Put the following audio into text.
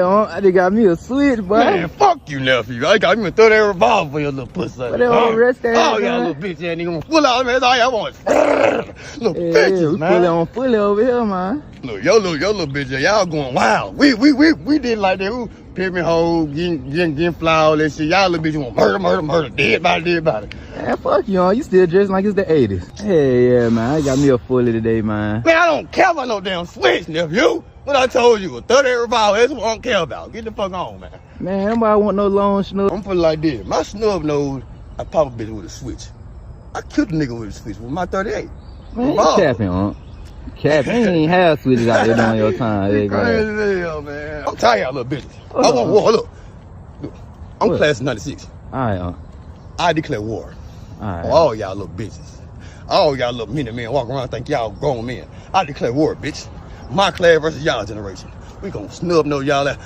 I just got me a switch, boy. Man, fuck you, nephew. I got me a 30 revolver for your little pussy. But they won't rest that. Oh, yeah, little bitch ass nigga. Pull out, man. That's all y'all want. Little bitches, we man. fully on fully over here, man. Look, your little bitch, y'all going wild. We did like that. We pimping hoes, getting fly, all that shit. Y'all little bitch want murder, dead body. Man, fuck you, you still dressing like it's the 80s. Hey, yeah, man. I got me a fully today, man. Man, I don't care about no damn switch, nephew. What I told you, a 30 revolver, that's what I don't care about. Get the fuck on, man. Man, nobody want no long snub. I'm putting it like this. My snub knows I pop a bitch with a switch. I killed a nigga with a switch with my 38. Man, you capping, Capping. You ain't have switches out there during your time. Crazy as hell, man. I'm tired of y'all little bitches. I want war. Look. I'm class of 96. All right, I declare war. All right. On all y'all little bitches. All y'all little men walk around and think y'all grown men. I declare war, bitch. My class versus y'all generation. We gonna snub no y'all out.